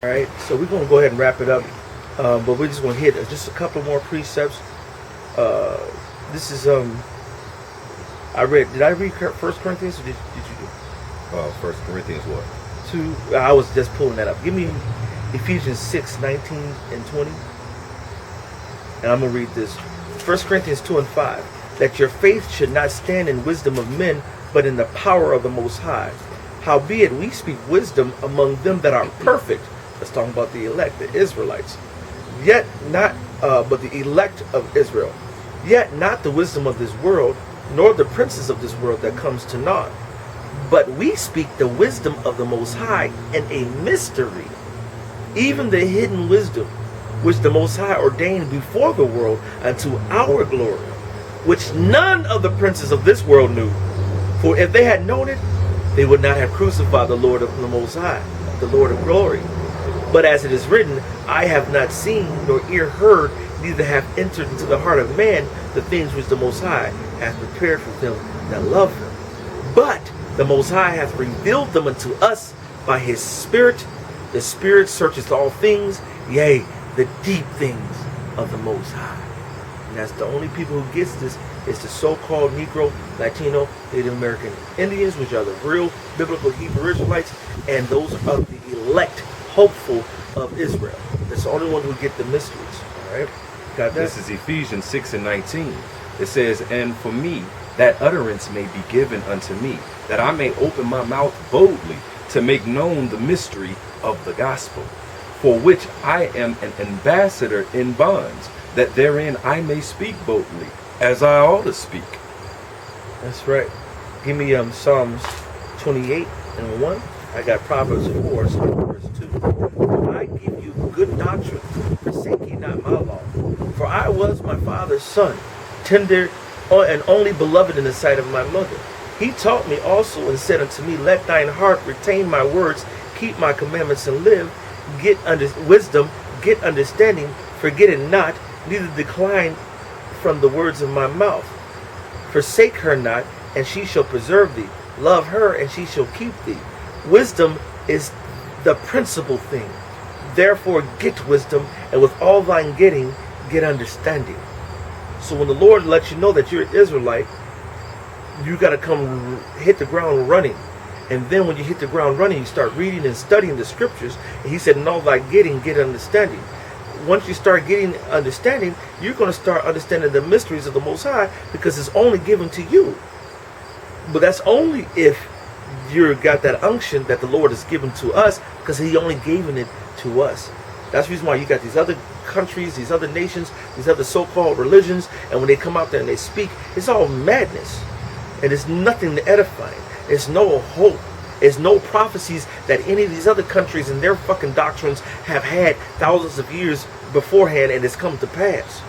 All right, so we're gonna go ahead and wrap it up, but we're just gonna hit just a couple more precepts. Uh, this is I read. Did I read First Corinthians, or did you do? First Corinthians what? I was just pulling that up. Give me Ephesians 6:19 and 20, and I'm gonna read this. First Corinthians 2:5. That your faith should not stand in wisdom of men, but in the power of the Most High. Howbeit we speak wisdom among them that are perfect. That's talking about the elect, the Israelites. Yet not, but the elect of Israel. Yet not the wisdom of this world, nor the princes of this world that comes to naught. But we speak the wisdom of the Most High in a mystery, even the hidden wisdom, which the Most High ordained before the world unto our glory, which none of the princes of this world knew. For if they had known it, they would not have crucified the Lord of the Most High, the Lord of glory. But as it is written, I have not seen, nor ear heard, neither have entered into the heart of man the things which the Most High hath prepared for them that love him. But the Most High hath revealed them unto us by his Spirit. The Spirit searcheth all things, yea, the deep things of the Most High. And that's the only people who gets this is the so-called Negro, Latino, Native American Indians, which are the real biblical Hebrew Israelites, and those are the elect, hopeful of Israel. That's the only one who get the mysteries. All right, got that? This is Ephesians 6:19. It says, and for me, that utterance may be given unto me, that I may open my mouth boldly to make known the mystery of the gospel, for which I am an ambassador in bonds, that therein I may speak boldly, as I ought to speak. That's right. Give me Psalms 28:1. I got Proverbs 4, verse 2. I give you good doctrine, forsake ye not my law. For I was my father's son, tender and only beloved in the sight of my mother. He taught me also and said unto me, let thine heart retain my words, keep my commandments and live. Get wisdom, get understanding, forget it not, neither decline from the words of my mouth. Forsake her not, and she shall preserve thee. Love her, and she shall keep thee. Wisdom is the principal thing. Therefore get wisdom, and with all thine getting, get understanding. So when the Lord lets you know that you're an Israelite, you got to come hit the ground running. And then when you hit the ground running, you start reading and studying the scriptures. And he said, in all thy getting, get understanding. Once you start getting understanding, you're going to start understanding the mysteries of the Most High, because it's only given to you. But that's only if you got that unction that the Lord has given to us, because he only gave it to us. That's the reason why you got these other countries, these other nations, these other so-called religions, and when they come out there and they speak, it's all madness. And it's nothing edifying. There's no hope. There's no prophecies that any of these other countries and their fucking doctrines have had thousands of years beforehand, and it's come to pass.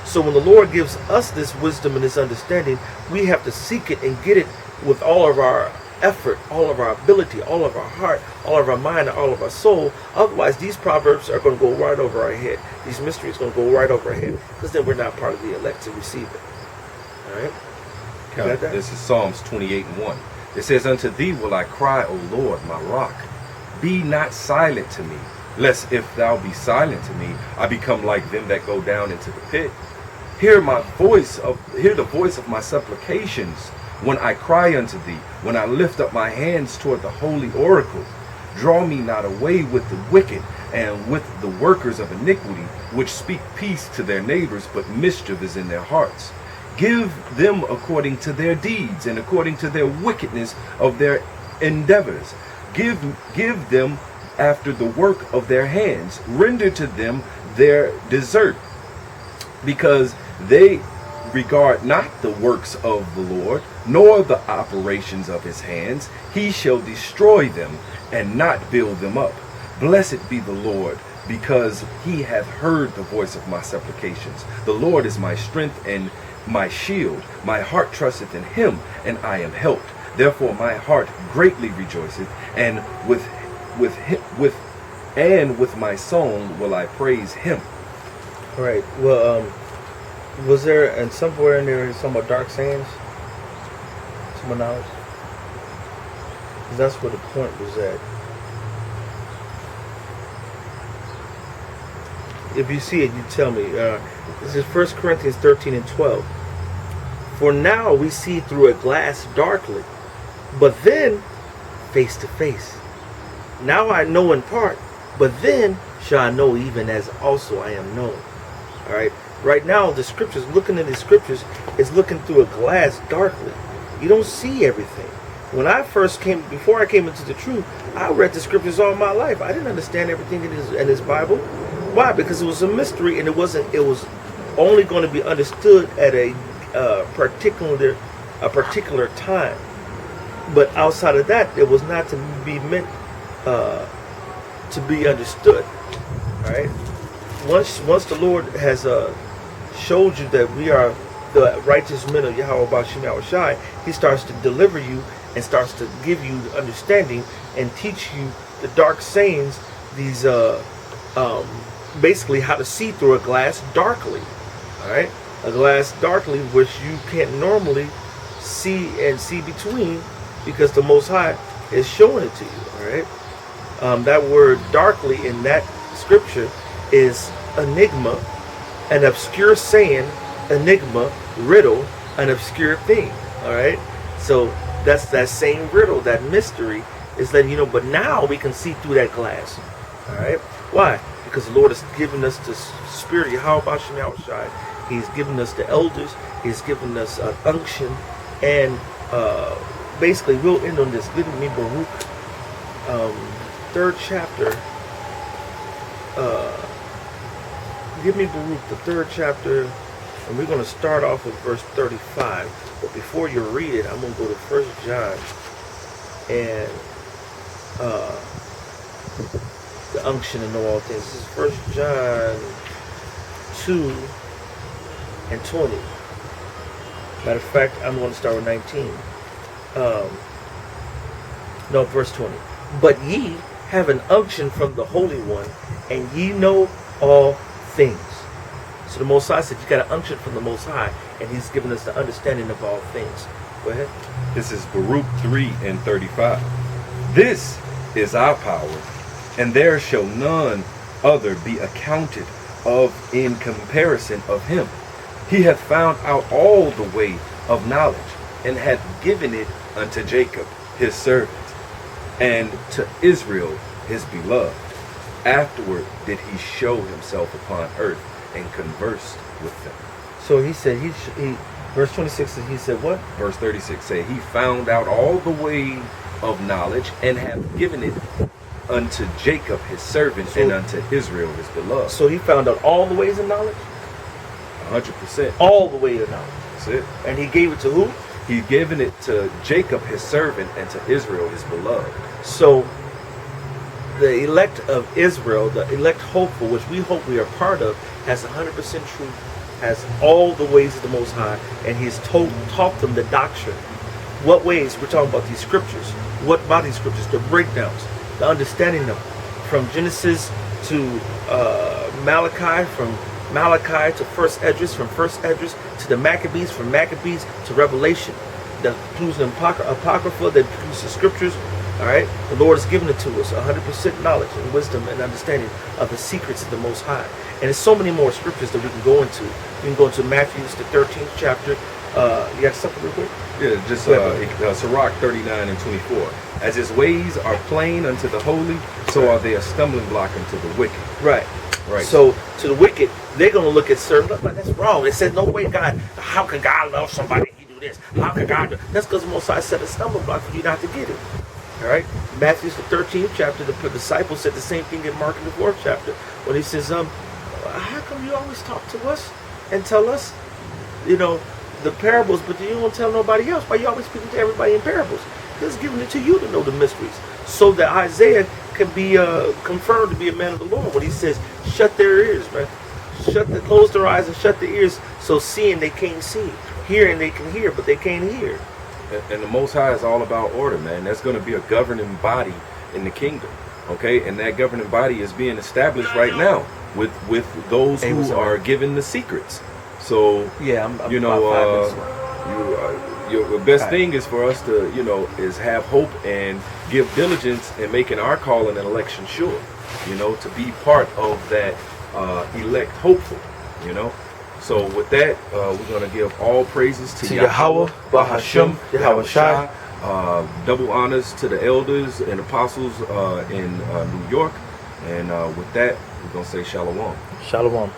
So when the Lord gives us this wisdom and this understanding, we have to seek it and get it with all of our effort, all of our ability, all of our heart, all of our mind, and all of our soul. Otherwise, these proverbs are going to go right over our head. These mysteries are going to go right over our head, because then we're not part of the elect to receive it. All right? This is Psalms 28:1. It says, unto thee will I cry, O Lord, my rock. Be not silent to me, lest if thou be silent to me, I become like them that go down into the pit. Hear the voice of my supplications when I cry unto thee, when I lift up my hands toward the holy oracle. Draw me not away with the wicked and with the workers of iniquity, which speak peace to their neighbors, but mischief is in their hearts. Give them according to their deeds and according to their wickedness of their endeavors. Give them after the work of their hands. Render to them their desert, because they regard not the works of the Lord, nor the operations of his hands. He shall destroy them and not build them up. Blessed be the Lord, because he hath heard the voice of my supplications. The Lord is my strength and my shield. My heart trusteth in him, and I am helped. Therefore my heart greatly rejoiceth, and with my song will I praise him. All right. Well, was there, and somewhere in there, some about dark sands? Someone knows? 'Cause that's where the point was at. if you see it, you tell me. This is 1 Corinthians 13 and 12. For now we see through a glass darkly, but then face to face. Now I know in part, but then shall I know even as also I am known. All right. Right now, the scriptures, looking at the scriptures, is looking through a glass darkly. You don't see everything. When I first came, before I came into the truth, I read the scriptures all my life. I didn't understand everything in his Bible. Why? Because it was a mystery, and it was only going to be understood at a particular time. But outside of that, it was not to be meant to be understood. All right. Once the Lord has showed you that we are the righteous men of Yahweh Bashim Yahushai, He starts to deliver you and starts to give you the understanding and teach you the dark sayings. These basically how to see through a glass darkly. All right, a glass darkly which you can't normally see and see between, because the Most High is showing it to you. All right, that word darkly in that scripture is enigma, an obscure saying, enigma, riddle, an obscure thing. All right, so that's that same riddle, that mystery is letting you know. But now we can see through that glass. All right, why? Because the Lord has given us the Spirit of Yahweh Bashim Yahushai. He's given us the elders. He's given us unction, and basically we'll end on this. Give me Baruch, 3rd chapter. Give me Baruch, the 3rd chapter, and we're going to start off with verse 35. But before you read it, I'm going to go to 1 John and the unction and know all things. This is 1 John 2 and 20. Matter of fact, I'm going to start with 19. No, verse 20. But ye have an unction from the Holy One, and ye know all things. So the Most High said you got an unction from the Most High, and He's given us the understanding of all things. Go ahead. This is Baruch 3 and 35. This is our power, and there shall none other be accounted of in comparison of Him. He hath found out all the way of knowledge, and hath given it unto Jacob his servant, and to Israel his beloved. Afterward did He show Himself upon earth and conversed with them. So He said, he verse 26, He said what? Verse 36 say, He found out all the way of knowledge, and hath given it unto Jacob his servant, and unto Israel his beloved. So He found out all the ways of knowledge? 100%. All the way of knowledge. That's it. And He gave it to who? He given it to Jacob his servant, and to Israel his beloved. So the elect of Israel, the elect hopeful, which we hope we are part of, has 100% truth, has all the ways of the Most High, and He's taught them the doctrine. What ways? We're talking about these scriptures. What about these scriptures? The breakdowns, the understanding them, from Genesis to Malachi, from Malachi to First Esdras, from First Esdras to the Maccabees, from Maccabees to Revelation, the includes the Apocrypha, that includes the scriptures. All right, the Lord has given it to us, 100% knowledge and wisdom and understanding of the secrets of the Most High. And there's so many more scriptures that we can go into. You can go into Matthew, the 13th chapter. You got something real quick? Yeah, just Sirach 39 and 24. As His ways are plain unto the holy, so are they a stumbling block unto the wicked. Right. Right. So to the wicked, they're going to look at certain, look, that's wrong. They said, no way, God, how can God love somebody if He do this? How can God do? That's because the Most High set a stumbling block for you not to get it. All right, Matthew the 13th chapter, the disciples said the same thing in Mark in the 4th chapter, when He says, how come you always talk to us and tell us, the parables, but you don't tell nobody else? Why you always speaking to everybody in parables? Because He's giving it to you to know the mysteries, so that Isaiah can be confirmed to be a man of the Lord. When he says, shut their ears, man, close their eyes and shut their ears, so seeing they can't see, hearing they can hear, but they can't hear. And the Most High is all about order, man. That's going to be a governing body in the kingdom, okay? And that governing body is being established right now with those who are given the secrets. So yeah, I'm your best thing is for us to is have hope and give diligence in making our call and election sure. To be part of that elect hopeful, you know. So with that, we're going to give all praises to Yahweh, Bahashem, Yahweh Shai. Double honors to the elders and apostles in New York. And with that, we're going to say shalom. Shalom.